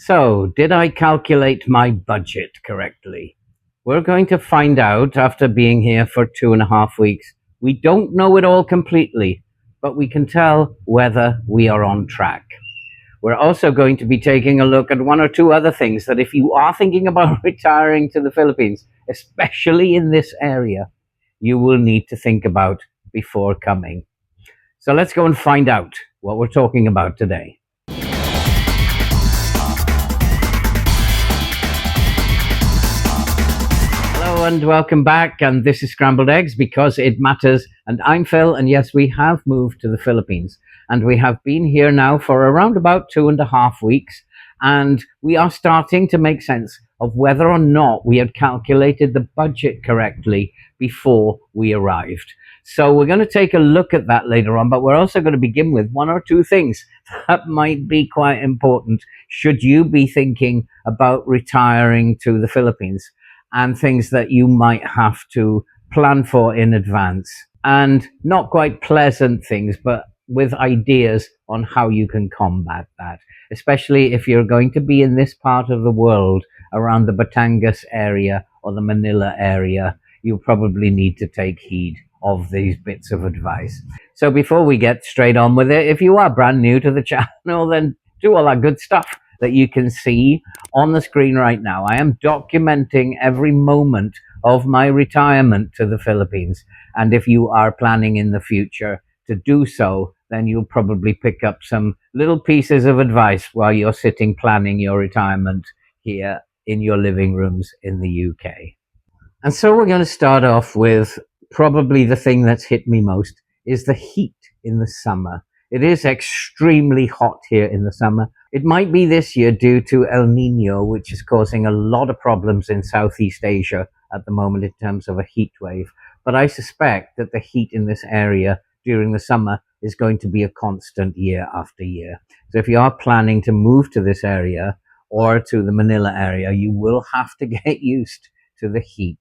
So, did I calculate my budget correctly? We're going to find out after being here for 2.5 weeks. We don't know it all completely, but we can tell whether we are on track. We're also going to be taking a look at one or two other things that if you are thinking about retiring to the Philippines, especially in this area, you will need to think about before coming. So let's go and find out what we're talking about today. Hello and welcome back, and this is Scrambled Eggs because it matters, and I'm Phil, and yes, we have moved to the Philippines, and we have been here now for around about 2.5 weeks, and we are starting to make sense of whether or not we had calculated the budget correctly before we arrived. So we're going to take a look at that later on, but we're also going to begin with one or two things that might be quite important should you be thinking about retiring to the Philippines, and things that you might have to plan for in advance. And not quite pleasant things, but with ideas on how you can combat that, especially if you're going to be in this part of the world around the Batangas area or the Manila area. You probably need to take heed of these bits of advice. So before we get straight on with it, if you are brand new to the channel, then do all that good stuff that you can see on the screen right now. I am documenting every moment of my retirement to the Philippines. And if you are planning in the future to do so, then you'll probably pick up some little pieces of advice while you're sitting planning your retirement here in your living rooms in the UK. And so we're going to start off with probably the thing that's hit me most is the heat in the summer. It is extremely hot here in the summer. It might be this year due to El Nino, which is causing a lot of problems in Southeast Asia at the moment in terms of a heat wave. But I suspect that the heat in this area during the summer is going to be a constant year after year. So if you are planning to move to this area or to the Manila area, you will have to get used to the heat.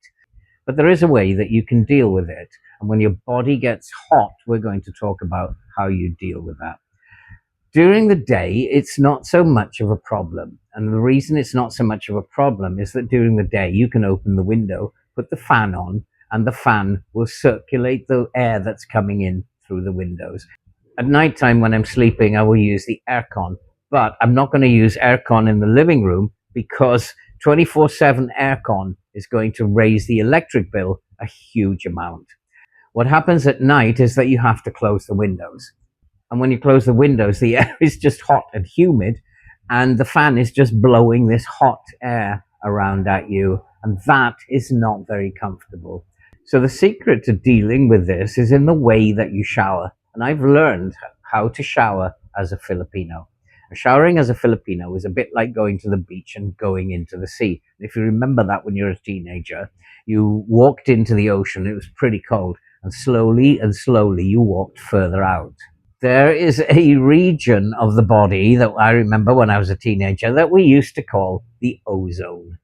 But there is a way that you can deal with it. And when your body gets hot, we're going to talk about how you deal with that. During the day, it's not so much of a problem. And the reason it's not so much of a problem is that during the day, you can open the window, put the fan on, and the fan will circulate the air that's coming in through the windows. At nighttime, when I'm sleeping, I will use the aircon. But I'm not going to use aircon in the living room because 24/7 aircon is going to raise the electric bill a huge amount. What happens at night is that you have to close the windows. And when you close the windows, the air is just hot and humid, and the fan is just blowing this hot air around at you, and that is not very comfortable. So the secret to dealing with this is in the way that you shower. And I've learned how to shower as a Filipino. Showering as a Filipino is a bit like going to the beach and going into the sea. If you remember that when you're a teenager, you walked into the ocean, it was pretty cold, and slowly you walked further out. There is a region of the body that I remember when I was a teenager that we used to call the ozone.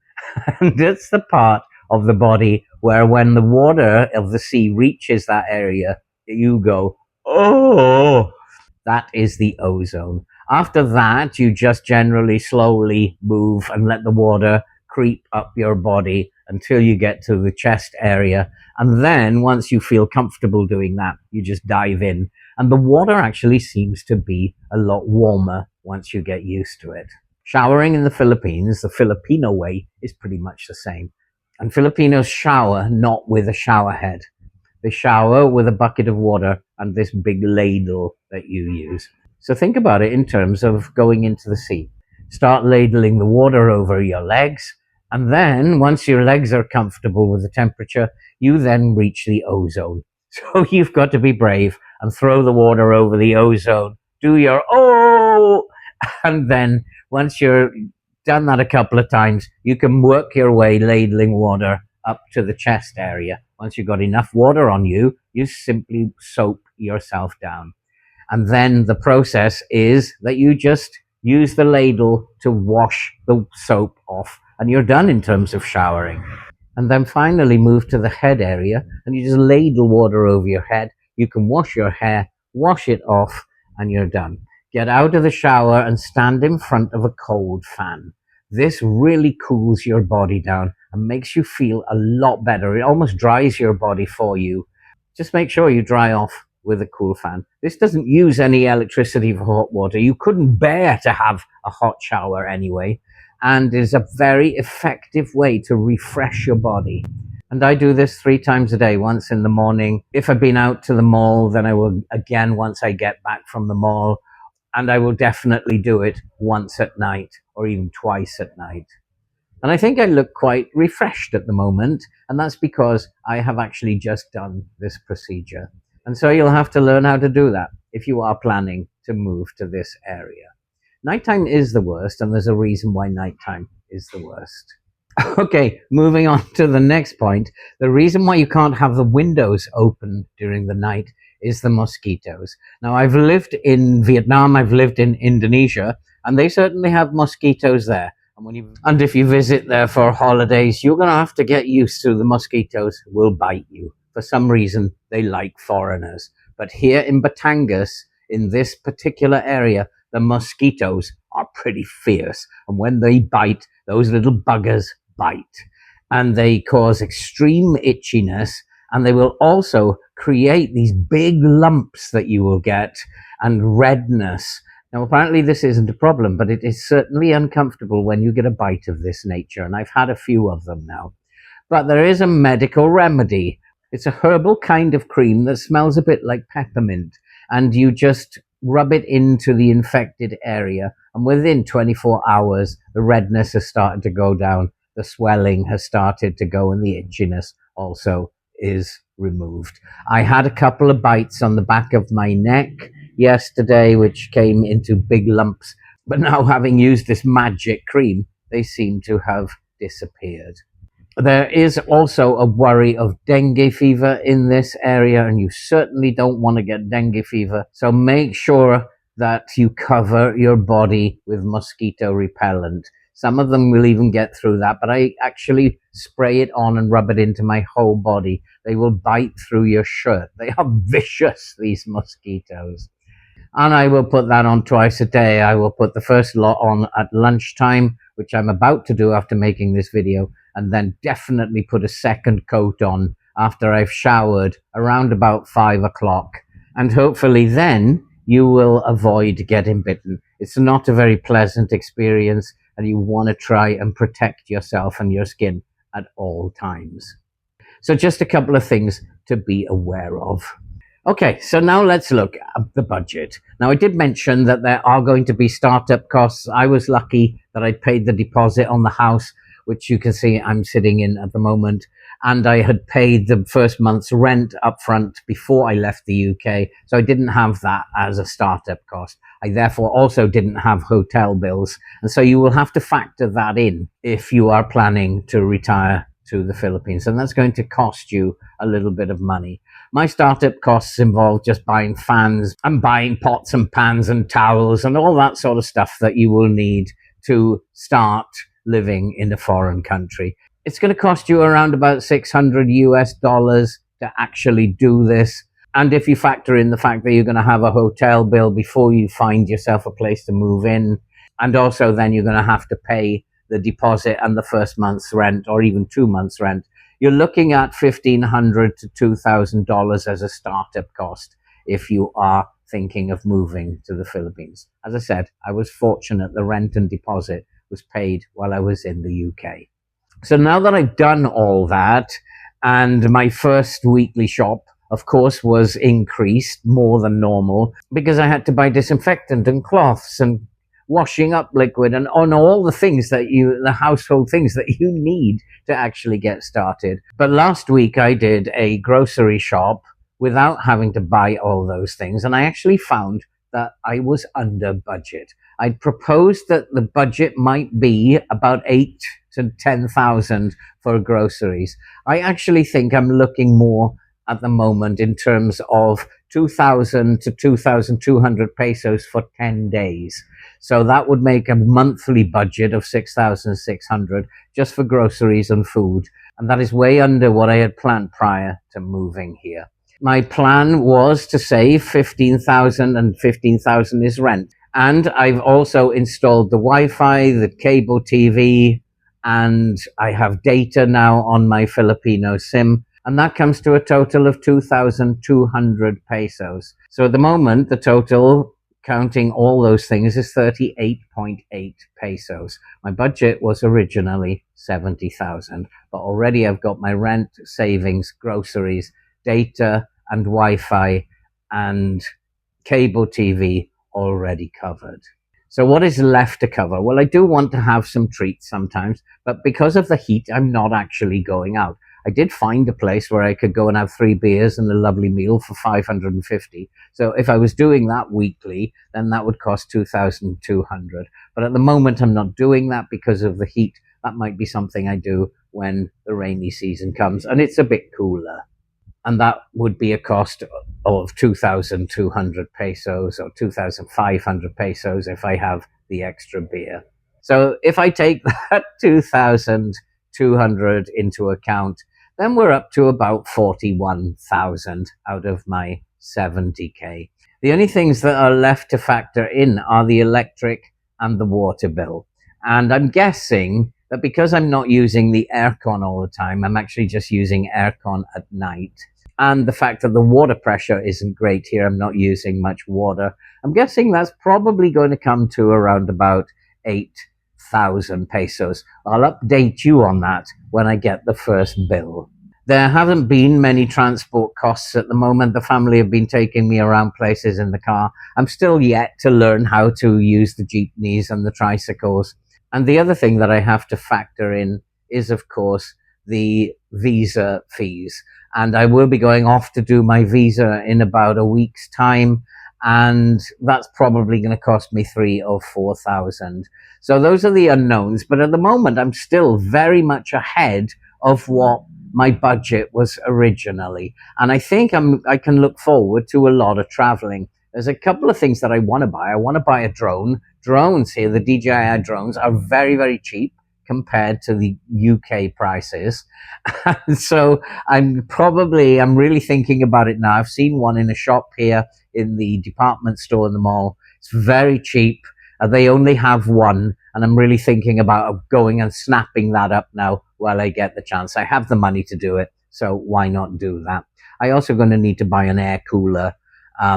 And it's the part of the body where when the water of the sea reaches that area, you go, oh, that is the ozone. After that, you just generally slowly move and let the water creep up your body until you get to the chest area. And then once you feel comfortable doing that, you just dive in. And the water actually seems to be a lot warmer once you get used to it. Showering in the Philippines, the Filipino way, is pretty much the same. And Filipinos shower not with a shower head. They shower with a bucket of water and this big ladle that you use. So think about it in terms of going into the sea. Start ladling the water over your legs, and then once your legs are comfortable with the temperature, you then reach the ozone. So you've got to be brave and throw the water over the ozone, do your oh, and then once you're done that a couple of times, you can work your way ladling water up to the chest area. Once you've got enough water on you, you simply soap yourself down. And then the process is that you just use the ladle to wash the soap off, and you're done in terms of showering. And then finally move to the head area, and you just ladle water over your head. You can wash your hair, wash it off, and you're done. get out of the shower and stand in front of a cold fan. This really cools your body down and makes you feel a lot better. It almost dries your body for you. Just make sure you dry off with a cool fan. This doesn't use any electricity for hot water. You couldn't bear to have a hot shower anyway, and is a very effective way to refresh your body. And I do this 3 times a day, once in the morning. If I've been out to the mall, then I will again once I get back from the mall. And I will definitely do it once at night or even twice at night. And I think I look quite refreshed at the moment. And that's because I have actually just done this procedure. And so you'll have to learn how to do that if you are planning to move to this area. Nighttime is the worst, and there's a reason why nighttime is the worst. Okay, moving on to the next point. The reason why you can't have the windows open during the night is the mosquitoes. Now, I've lived in Vietnam, I've lived in Indonesia, and they certainly have mosquitoes there. And if you visit there for holidays, you're going to have to get used to the mosquitoes will bite you. For some reason, they like foreigners. But here in Batangas, in this particular area, the mosquitoes are pretty fierce. And when they bite, those little buggers bite. And they cause extreme itchiness. And they will also create these big lumps that you will get and redness. Now, apparently this isn't a problem, but it is certainly uncomfortable when you get a bite of this nature. And I've had a few of them now. But there is a medical remedy. It's a herbal kind of cream that smells a bit like peppermint. And you just rub it into the infected area. And within 24 hours, the redness has started to go down. The swelling has started to go, and the itchiness also is removed. I had a couple of bites on the back of my neck yesterday, which came into big lumps. But now, having used this magic cream, they seem to have disappeared. There is also a worry of dengue fever in this area, and you certainly don't want to get dengue fever. So make sure that you cover your body with mosquito repellent. Some of them will even get through that, but I actually spray it on and rub it into my whole body. They will bite through your shirt. They are vicious, these mosquitoes. And I will put that on twice a day. I will put the first lot on at lunchtime, which I'm about to do after making this video, and then definitely put a second coat on after I've showered around about 5 o'clock. And hopefully then you will avoid getting bitten. It's not a very pleasant experience, and you want to try and protect yourself and your skin at all times. So just a couple of things to be aware of. Okay, so now let's look at the budget. Now, I did mention that there are going to be startup costs. I was lucky that I paid the deposit on the house, which you can see I'm sitting in at the moment. And I had paid the first month's rent up front before I left the UK. So I didn't have that as a startup cost. I therefore also didn't have hotel bills. And so you will have to factor that in if you are planning to retire to the Philippines. And that's going to cost you a little bit of money. My startup costs involve just buying fans and buying pots and pans and towels and all that sort of stuff that you will need to start living in a foreign country. It's going to cost you around about $600 to actually do this. And if you factor in the fact that you're going to have a hotel bill before you find yourself a place to move in, and also then you're going to have to pay the deposit and the first month's rent, or even 2 months' rent, you're looking at $1,500 to $2,000 as a startup cost if you are thinking of moving to the Philippines. As I said, I was fortunate the rent and deposit was paid while I was in the UK. So now that I've done all that, and my first weekly shop, of course, was increased more than normal because I had to buy disinfectant and cloths and washing up liquid and on all the things that the household things that you need to actually get started. But last week I did a grocery shop without having to buy all those things, and I actually found that I was under budget. I'd proposed that the budget might be about 8 to 10,000 for groceries. I actually think I'm looking more at the moment in terms of 2,000 to 2,200 pesos for 10 days. So that would make a monthly budget of 6,600 just for groceries and food. And that is way under what I had planned prior to moving here. My plan was to save 15,000, and 15,000 is rent. And I've also installed the Wi-Fi, the cable TV, and I have data now on my Filipino SIM. And that comes to a total of 2,200 pesos. So at the moment, the total, counting all those things, is 38.8 pesos. My budget was originally 70,000, but already I've got my rent, savings, groceries, data, and Wi-Fi, and cable TV already covered. So what is left to cover? Well, I do want to have some treats sometimes, but because of the heat, I'm not actually going out. I did find a place where I could go and have 3 beers and a lovely meal for 550. So if I was doing that weekly, then that would cost 2,200. But at the moment, I'm not doing that because of the heat. That might be something I do when the rainy season comes and it's a bit cooler. And that would be a cost of 2,200 pesos or 2,500 pesos if I have the extra beer. So if I take that 2,200 into account, then we're up to about 41,000 out of my 70k. The only things that are left to factor in are the electric and the water bill. And I'm guessing that because I'm not using the aircon all the time, I'm actually just using aircon at night. And the fact that the water pressure isn't great here, I'm not using much water. I'm guessing that's probably going to come to around about 8,000 pesos. I'll update you on that when I get the first bill. There haven't been many transport costs at the moment. The family have been taking me around places in the car. I'm still yet to learn how to use the jeepneys and the tricycles. And the other thing that I have to factor in is, of course, the visa fees. And I will be going off to do my visa in about a week's time. And that's probably going to cost me 3,000 or 4,000. So those are the unknowns. But at the moment, I'm still very much ahead of what my budget was originally. And I think I can look forward to a lot of traveling. There's a couple of things that I want to buy. I want to buy a drone. Drones here, the DJI drones, are very, very cheap compared to the UK prices. And so I'm really thinking about it now. I've seen one in a shop here in the department store in the mall. It's very cheap. They only have one, and I'm really thinking about going and snapping that up now while I get the chance. I have the money to do it, so why not do that? I also going to need to buy an air cooler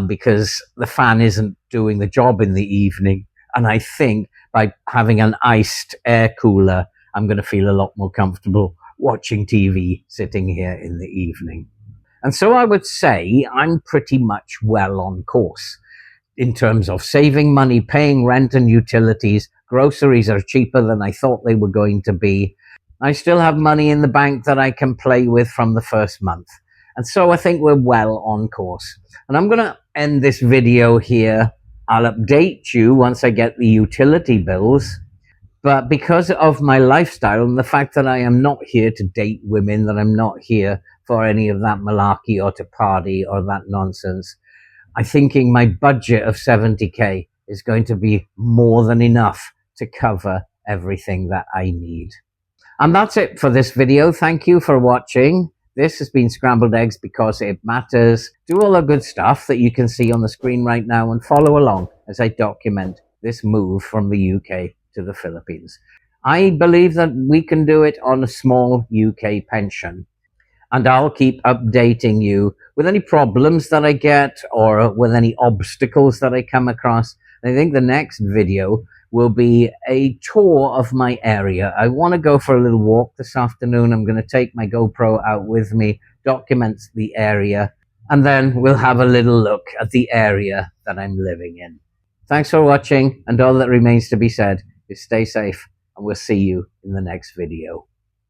because the fan isn't doing the job in the evening. And I think by having an iced air cooler, I'm going to feel a lot more comfortable watching TV sitting here in the evening. And so I would say I'm pretty much well on course in terms of saving money, paying rent and utilities. Groceries are cheaper than I thought they were going to be. I still have money in the bank that I can play with from the first month. And so I think we're well on course. And I'm going to end this video here. I'll update you once I get the utility bills. But because of my lifestyle and the fact that I am not here to date women, that I'm not here for any of that malarkey or to party or that nonsense, I'm thinking my budget of 70k is going to be more than enough to cover everything that I need. And that's it for this video. Thank you for watching. This has been Scrambled Eggs because it matters. Do all the good stuff that you can see on the screen right now and follow along as I document this move from the UK to the Philippines. I believe that we can do it on a small UK pension. And I'll keep updating you with any problems that I get or with any obstacles that I come across. I think the next video will be a tour of my area. I want to go for a little walk this afternoon. I'm going to take my GoPro out with me, document the area, and then we'll have a little look at the area that I'm living in. Thanks for watching, and all that remains to be said is stay safe, and we'll see you in the next video.